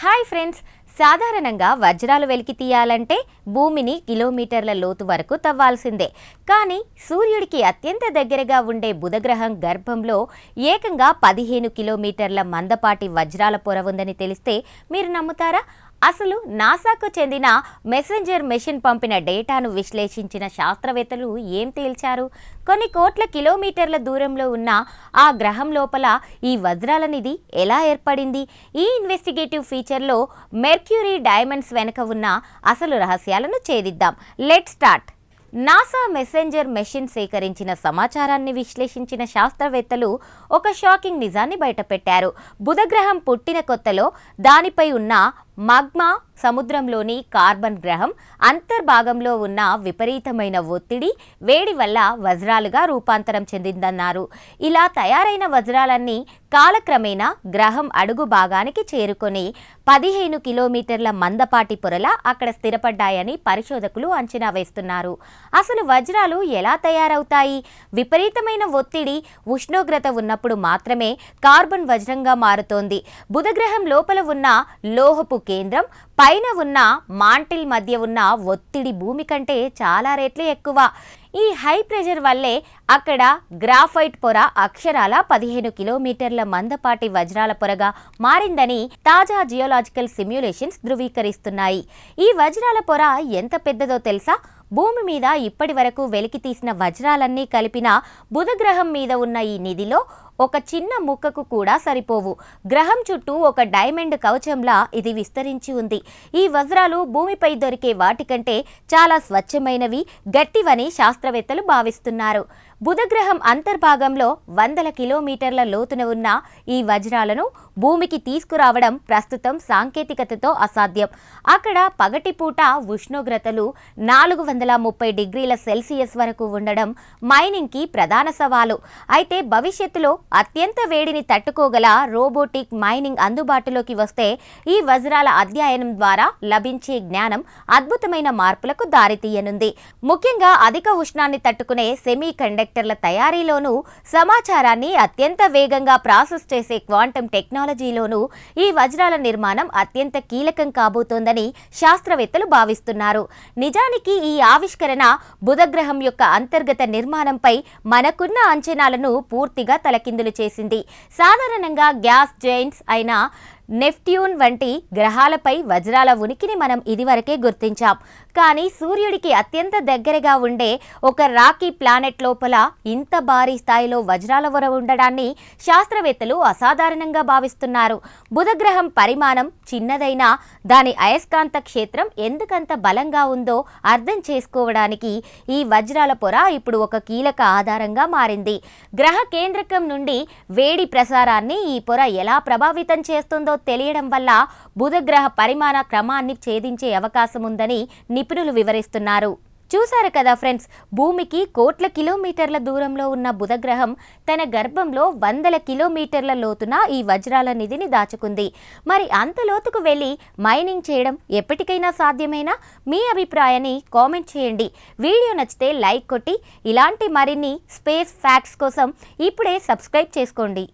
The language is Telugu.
హాయ్ ఫ్రెండ్స్, సాధారణంగా వజ్రాలు వెలికి తీయాలంటే భూమిని కిలోమీటర్ల లోతు వరకు తవ్వాల్సిందే. కానీ సూర్యుడికి అత్యంత దగ్గరగా ఉండే బుధగ్రహం గర్భంలో ఏకంగా 15 కిలోమీటర్ల మందపాటి వజ్రాల పొర ఉందని తెలిస్తే మీరు నమ్ముతారా? అసలు నాసాకు చెందిన మెసెంజర్ మెషిన్ పంపిన డేటాను విశ్లేషించిన శాస్త్రవేత్తలు ఏం తేల్చారు? కొన్ని కోట్ల కిలోమీటర్ల దూరంలో ఉన్న ఆ గ్రహం లోపల ఈ వజ్రాల నిధి ఎలా ఏర్పడింది? ఈ ఇన్వెస్టిగేటివ్ ఫీచర్లో మెర్క్యూరీ డైమండ్స్ వెనుక ఉన్న అసలు రహస్యాలను ఛేదిద్దాం. Let's start. NASA Messenger mission సేకరించిన సమాచారాన్ని విశ్లేషించిన శాస్త్రవేత్తలు ఒక షాకింగ్ నిజాన్ని బయటపెట్టారు. బుధగ్రహం పుట్టిన కొత్తలో దానిపై ఉన్న మగ్మా సముద్రంలోని కార్బన్ గ్రహం అంతర్భాగంలో ఉన్న విపరీతమైన ఒత్తిడి, వేడి వల్ల వజ్రాలుగా రూపాంతరం చెందిందన్నారు. ఇలా తయారైన వజ్రాలన్నీ కాలక్రమేణా గ్రహం అడుగు భాగానికి చేరుకొని 15 కిలోమీటర్ల మందపాటి పొరలా అక్కడ స్థిరపడ్డాయని పరిశోధకులు అంచనా వేస్తున్నారు. అసలు వజ్రాలు ఎలా తయారవుతాయి? విపరీతమైన ఒత్తిడి, ఉష్ణోగ్రత ఉన్నప్పుడు మాత్రమే కార్బన్ వజ్రంగా మారుతోంది. బుధగ్రహం లోపల ఉన్న లోహపు కేంద్రం, పైన ఉన్న మాంటిల్ మధ్య ఉన్న ఒత్తిడి భూమి కంటే చాలా రెట్లు ఎక్కువ. ఈ హై ప్రెషర్ వల్లే అక్కడ గ్రాఫైట్ పొర అక్షరాల 15 కిలోమీటర్ల మందపాటి వజ్రాల పొరగా మారిందని తాజా జియోలాజికల్ సిమ్యులేషన్స్ ధృవీకరిస్తున్నాయి. ఈ వజ్రాల పొర ఎంత పెద్దదో తెలుసా? భూమి మీద ఇప్పటి వరకు వెలికి తీసిన వజ్రాలన్నీ కలిపిన బుధగ్రహం మీద ఉన్న ఈ నిధిలో ఒక చిన్న ముక్కకు కూడా సరిపోవు. గ్రహం చుట్టూ ఒక డైమండ్ కవచంలా ఇది విస్తరించి ఉంది. ఈ వజ్రాలు భూమిపై దొరికే వాటికంటే చాలా స్వచ్ఛమైనవి, గట్టివని శాస్త్రవేత్తలు భావిస్తున్నారు. బుధగ్రహం అంతర్భాగంలో 100 కిలోమీటర్ల లోతున ఉన్న ఈ వజ్రాలను భూమికి తీసుకురావడం ప్రస్తుతం సాంకేతికతతో అసాధ్యం. అక్కడ పగటిపూట ఉష్ణోగ్రతలు 430 డిగ్రీల సెల్సియస్ వరకు ఉండడం మైనింగ్కి ప్రధాన సవాలు. అయితే భవిష్యత్తులో అత్యంత వేడిని తట్టుకోగల రోబోటిక్ మైనింగ్ అందుబాటులోకి వస్తే ఈ వజ్రాల అధ్యయనం ద్వారా లభించే జ్ఞానం అద్భుతమైన మార్పులకు దారితీయనుంది. ముఖ్యంగా అధిక ఉష్ణాన్ని తట్టుకునే సెమీ కండక్టర్ల తయారీలోనూ, సమాచారాన్ని అత్యంత వేగంగా ప్రాసెస్ చేసే క్వాంటం టెక్నాలజీలోనూ ఈ వజ్రాల నిర్మాణం అత్యంత కీలకం కాబోతోందని శాస్త్రవేత్తలు భావిస్తున్నారు. నిజానికి ఈ ఆవిష్కరణ బుధగ్రహం యొక్క అంతర్గత నిర్మాణంపై మనకున్న అంచనాలను పూర్తిగా తలకిందులు చేసింది. సాధారణంగా గ్యాస్ జైంట్స్ అయిన నెప్ట్యూన్ వంటి గ్రహాలపై వజ్రాల ఉనికిని మనం ఇదివరకే గుర్తించాం. కానీ సూర్యుడికి అత్యంత దగ్గరగా ఉండే ఒక రాకీ ప్లానెట్ లోపల ఇంత భారీ స్థాయిలో వజ్రాల పొర ఉండడాన్ని శాస్త్రవేత్తలు అసాధారణంగా భావిస్తున్నారు. బుధగ్రహం పరిమాణం చిన్నదైనా దాని అయస్కాంత క్షేత్రం ఎందుకంత బలంగా ఉందో అర్థం చేసుకోవడానికి ఈ వజ్రాల పొర ఇప్పుడు ఒక కీలక ఆధారంగా మారింది. గ్రహ కేంద్రకం నుండి వేడి ప్రసారాన్ని ఈ పొర ఎలా ప్రభావితం చేస్తుందో తెలియడం వల్ల బుధగ్రహ పరిమాణ క్రమాన్ని ఛేదించే అవకాశం ఉందని నిపుణులు వివరిస్తున్నారు. చూశారు కదా ఫ్రెండ్స్, భూమికి కోట్ల కిలోమీటర్ల దూరంలో ఉన్న బుధగ్రహం తన గర్భంలో 100 కిలోమీటర్ల లోతున ఈ వజ్రాల నిధిని దాచుకుంది. మరి అంత లోతుకు వెళ్ళి మైనింగ్ చేయడం ఎప్పటికైనా సాధ్యమేనా? మీ అభిప్రాయాన్ని కామెంట్ చేయండి. వీడియో నచ్చితే లైక్ కొట్టి ఇలాంటి మరిన్ని స్పేస్ ఫ్యాక్ట్స్ కోసం ఇప్పుడే సబ్స్క్రైబ్ చేసుకోండి.